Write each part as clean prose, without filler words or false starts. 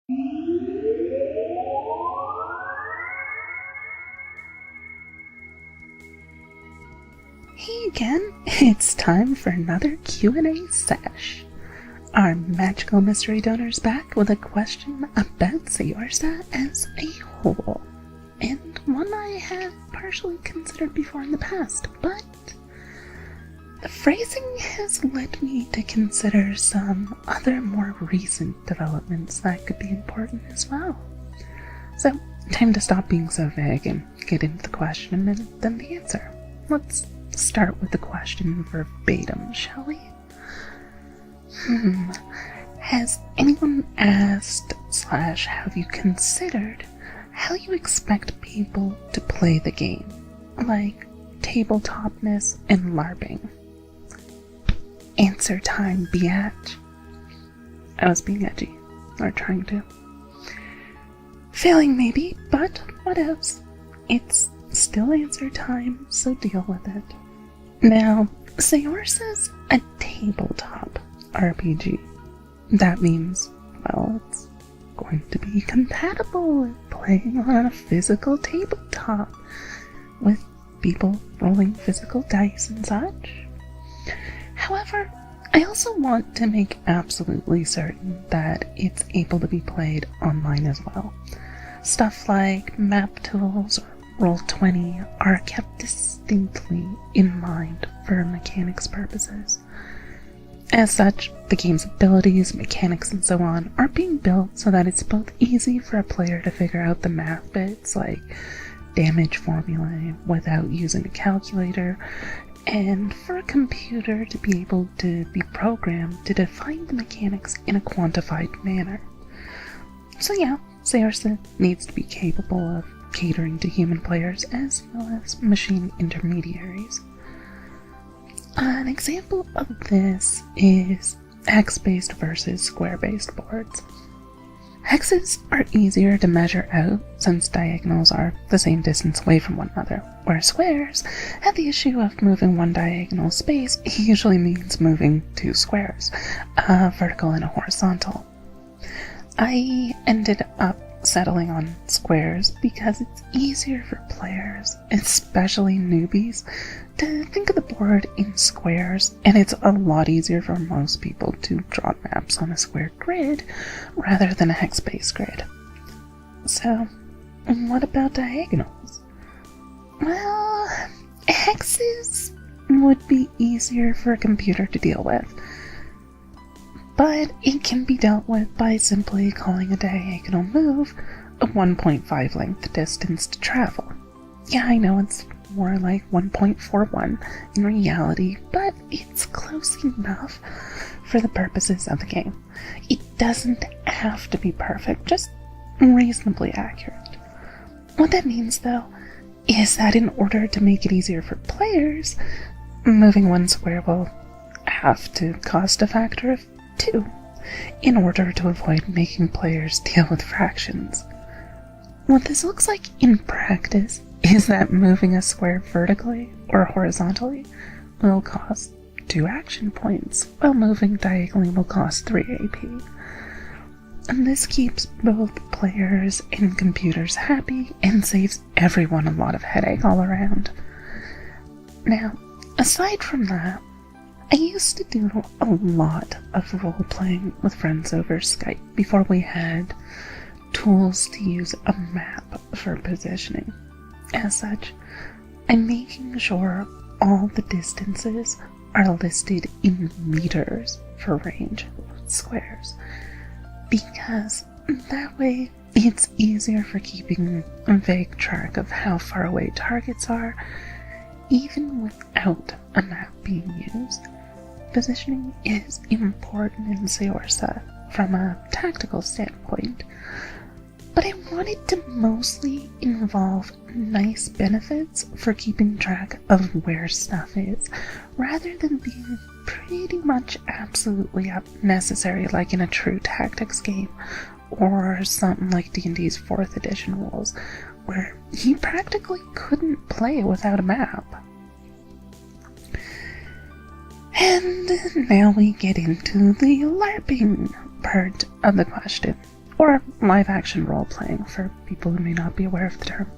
Hey again, it's time for another Q&A sesh. Our magical mystery donor's back with a question about Saorsa as a whole, and one I have partially considered before in the past, but the phrasing has led me to consider some other more recent developments that could be important as well. So, time to stop being so vague and get into the question and then the answer. Let's start with the question verbatim, shall we? Has anyone asked / have you considered how you expect people to play the game? Like tabletopness and LARPing. Answer time, biatch. I was being edgy, or trying to. Failing maybe, but what else? It's still answer time, so deal with it. Now, Saorsa's a tabletop RPG. That means, well, it's going to be compatible with playing on a physical tabletop, with people rolling physical dice and such. However, I also want to make absolutely certain that it's able to be played online as well. Stuff like map tools or Roll20 are kept distinctly in mind for mechanics purposes. As such, the game's abilities, mechanics, and so on are being built so that it's both easy for a player to figure out the math bits like damage formulae without using a calculator, and for a computer to be able to be programmed to define the mechanics in a quantified manner. So yeah, Saorsa needs to be capable of catering to human players as well as machine intermediaries. An example of this is hex-based versus square-based boards. Hexes are easier to measure out since diagonals are the same distance away from one another, where squares have the issue of moving one diagonal space usually means moving two squares, a vertical and a horizontal. I ended up settling on squares because it's easier for players, especially newbies, to think of the board in squares, and it's a lot easier for most people to draw maps on a square grid rather than a hex-based grid. So, what about diagonals? Well, hexes would be easier for a computer to deal with, but it can be dealt with by simply calling a diagonal move a 1.5 length distance to travel. Yeah, I know it's more like 1.41 in reality, but it's close enough for the purposes of the game. It doesn't have to be perfect, just reasonably accurate. What that means, though, is that in order to make it easier for players, moving one square will have to cost a factor of 2, in order to avoid making players deal with fractions. What this looks like in practice is that moving a square vertically or horizontally will cost 2 action points, while moving diagonally will cost 3 AP. And this keeps both players and computers happy and saves everyone a lot of headache all around. Now, aside from that, I used to do a lot of role-playing with friends over Skype before we had tools to use a map for positioning. As such, I'm making sure all the distances are listed in meters for range of squares, because that way it's easier for keeping a vague track of how far away targets are, even without a map being used. Positioning is important in Saorsa from a tactical standpoint, but I wanted to mostly involve nice benefits for keeping track of where stuff is, rather than being pretty much absolutely unnecessary like in a true tactics game, or something like D&D's 4th edition rules, where you practically couldn't play without a map. And now we get into the LARPing part of the question. or live-action role-playing for people who may not be aware of the term.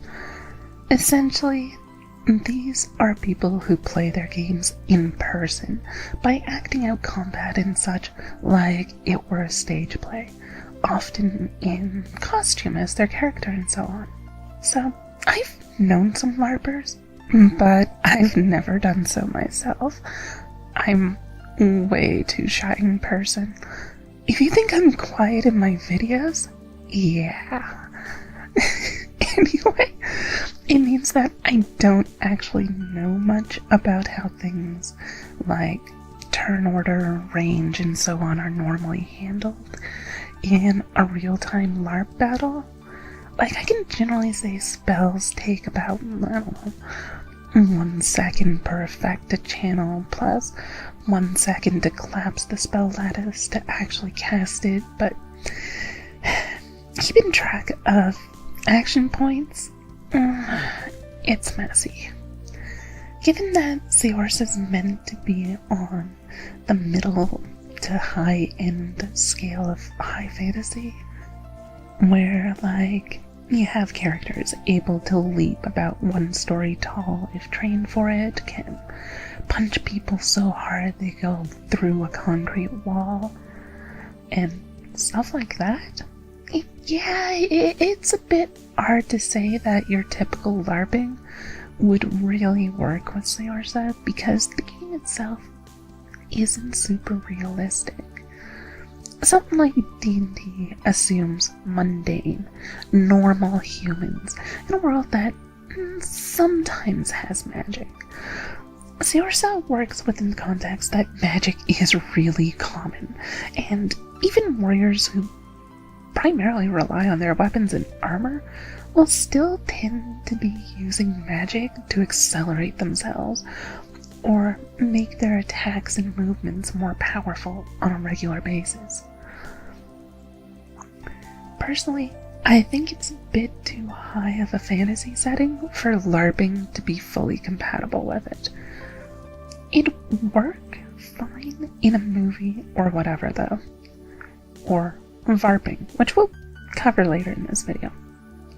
Essentially, these are people who play their games in person by acting out combat and such like it were a stage play, often in costume as their character and so on. So, I've known some LARPers, but I've never done so myself. I'm way too shy in person. If you think I'm quiet in my videos, yeah. Anyway, it means that I don't actually know much about how things like turn order, range, and so on are normally handled in a real-time LARP battle. Like, I can generally say spells take about, I don't know, 1 second per effect to channel, plus 1 second to collapse the spell lattice to actually cast it, but keeping track of action points, it's messy. Given that Saorsa is meant to be on the middle to high end scale of high fantasy, where, like, you have characters able to leap about 1 story tall if trained for it, can punch people so hard they go through a concrete wall, and stuff like that. It's a bit hard to say that your typical LARPing would really work with Saorsa because the game itself isn't super realistic. Something like D&D assumes mundane, normal humans in a world that sometimes has magic. Saorsa works within the context that magic is really common, and even warriors who primarily rely on their weapons and armor will still tend to be using magic to accelerate themselves or make their attacks and movements more powerful on a regular basis. Personally, I think it's a bit too high of a fantasy setting for LARPing to be fully compatible with it. It'd work fine in a movie or whatever though. Or Vrrping, which we'll cover later in this video.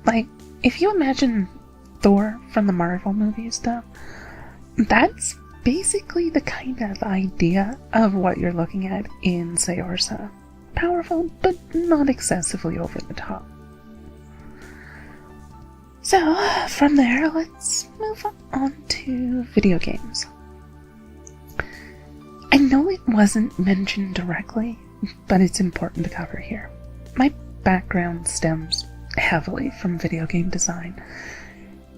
Like, if you imagine Thor from the Marvel movies though, that's basically the kind of idea of what you're looking at in Saorsa. Powerful, but not excessively over the top. So, from there, let's move on to video games. I know it wasn't mentioned directly, but it's important to cover here. My background stems heavily from video game design,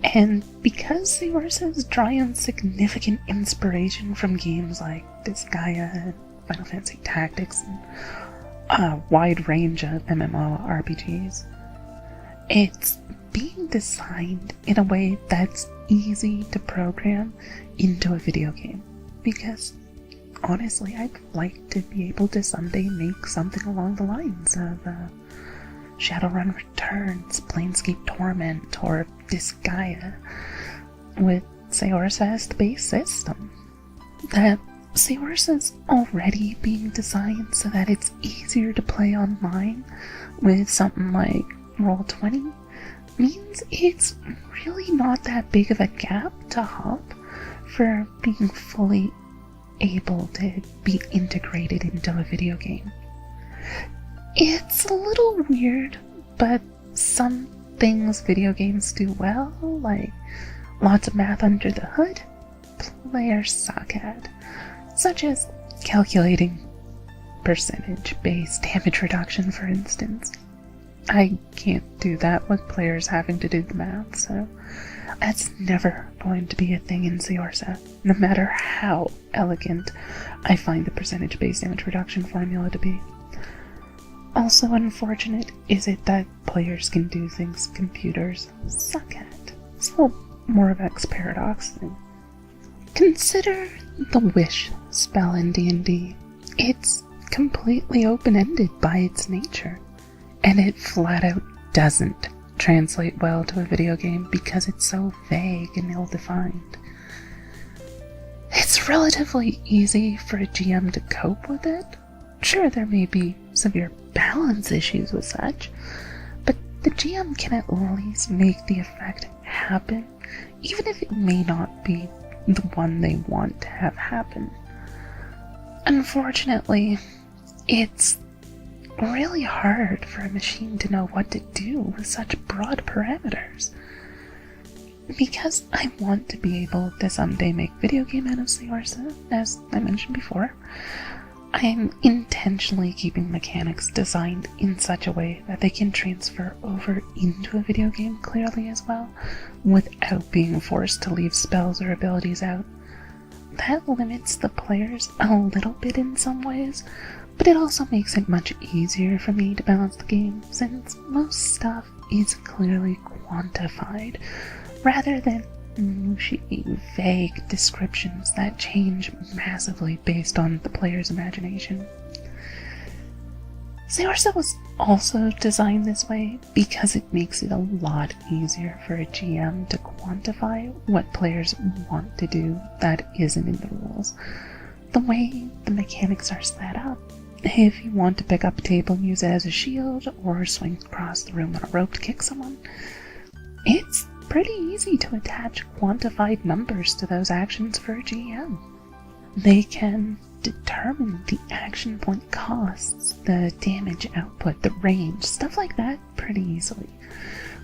and because Saorsa is drawing on significant inspiration from games like Disgaea, Final Fantasy Tactics, and a wide range of MMORPGs, it's being designed in a way that's easy to program into a video game, because honestly, I'd like to be able to someday make something along the lines of Shadowrun Returns, Planescape Torment, or Disgaea, with Saorsa as the base system. That Saorsa's already being designed so that it's easier to play online with something like Roll20 means it's really not that big of a gap to hop for being fully able to be integrated into a video game. It's a little weird, but some things video games do well, like lots of math under the hood, players suck at, such as calculating percentage-based damage reduction, for instance. I can't do that with players having to do the math, so that's never going to be a thing in Saorsa, no matter how elegant I find the percentage-based damage reduction formula to be. Also unfortunate is it that players can do things computers suck at. It's a little more of X paradox thing. Consider the Wish spell in D&D. It's completely open-ended by its nature, and it flat out doesn't translate well to a video game because it's so vague and ill-defined. It's relatively easy for a GM to cope with it. Sure, there may be severe balance issues with such, but the GM can at least make the effect happen, even if it may not be the one they want to have happen. Unfortunately, it's really hard for a machine to know what to do with such broad parameters. Because I want to be able to someday make video game out of Saorsa, as I mentioned before, I am intentionally keeping mechanics designed in such a way that they can transfer over into a video game clearly as well, without being forced to leave spells or abilities out. That limits the players a little bit in some ways, but it also makes it much easier for me to balance the game, since most stuff is clearly quantified, rather than mushy, vague descriptions that change massively based on the player's imagination. Saorsa was also designed this way because it makes it a lot easier for a GM to quantify what players want to do that isn't in the rules. The way the mechanics are set up, if you want to pick up a table and use it as a shield, or swing across the room on a rope to kick someone, it's pretty easy to attach quantified numbers to those actions for a GM. They can determine the action point costs, the damage output, the range, stuff like that pretty easily,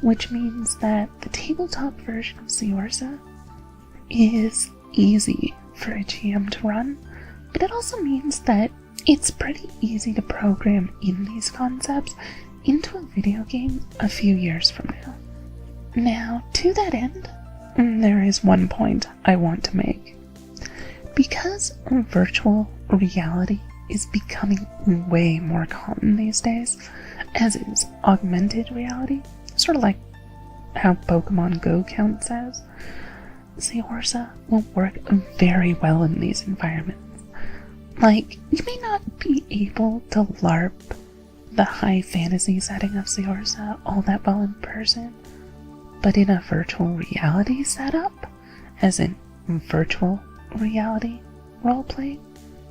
which means that the tabletop version of Saorsa is easy for a GM to run, but it also means that it's pretty easy to program in these concepts into a video game a few years from now. Now, to that end, there is one point I want to make. Because virtual reality is becoming way more common these days, as is augmented reality, sort of like how Pokemon Go counts as, Saorsa will work very well in these environments. Like, you may not be able to LARP the high fantasy setting of Saorsa all that well in person, but in a virtual reality setup, as in virtual reality roleplay,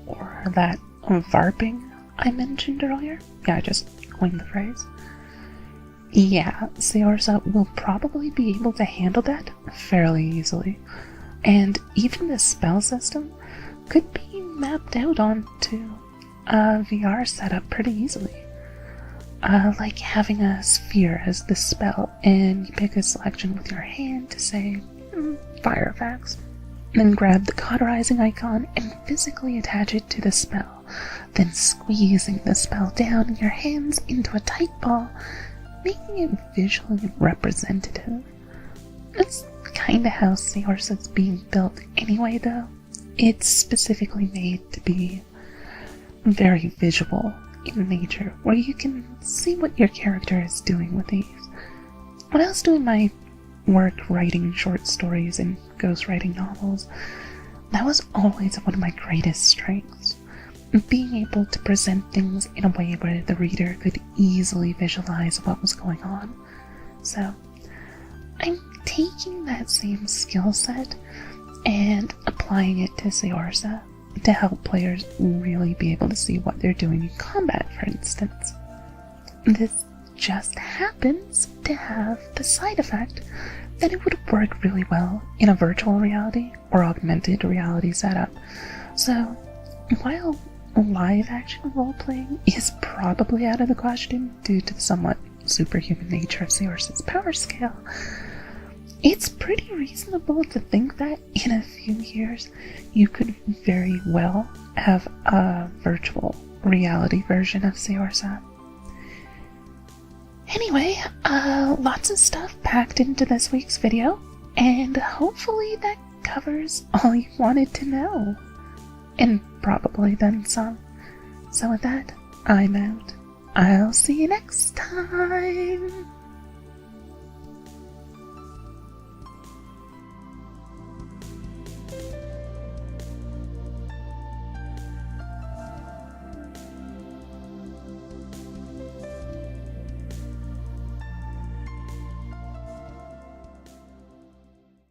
or that Vrrping I mentioned earlier. Yeah, I just coined the phrase. Yeah, Saorsa will probably be able to handle that fairly easily, and even the spell system could be mapped out onto a VR setup pretty easily. Like having a sphere as the spell, and you pick a selection with your hand to say, fire effects. Then grab the cauterizing icon and physically attach it to the spell, then squeezing the spell down in your hands into a tight ball, making it visually representative. That's kinda how Saorsa is being built anyway, though. It's specifically made to be very visual in nature, where you can see what your character is doing with these. When I was doing my work writing short stories and ghostwriting novels, that was always one of my greatest strengths. Being able to present things in a way where the reader could easily visualize what was going on. So, I'm taking that same skill set and applying it to Saorsa to help players really be able to see what they're doing in combat, for instance. This just happens to have the side effect that it would work really well in a virtual reality or augmented reality setup. So, while live action role-playing is probably out of the question due to the somewhat superhuman nature of Saorsa's power scale, it's pretty reasonable to think that in a few years you could very well have a virtual reality version of Saorsa. Anyway, lots of stuff packed into this week's video, and hopefully that covers all you wanted to know. And probably then some. So with that, I'm out. I'll see you next time!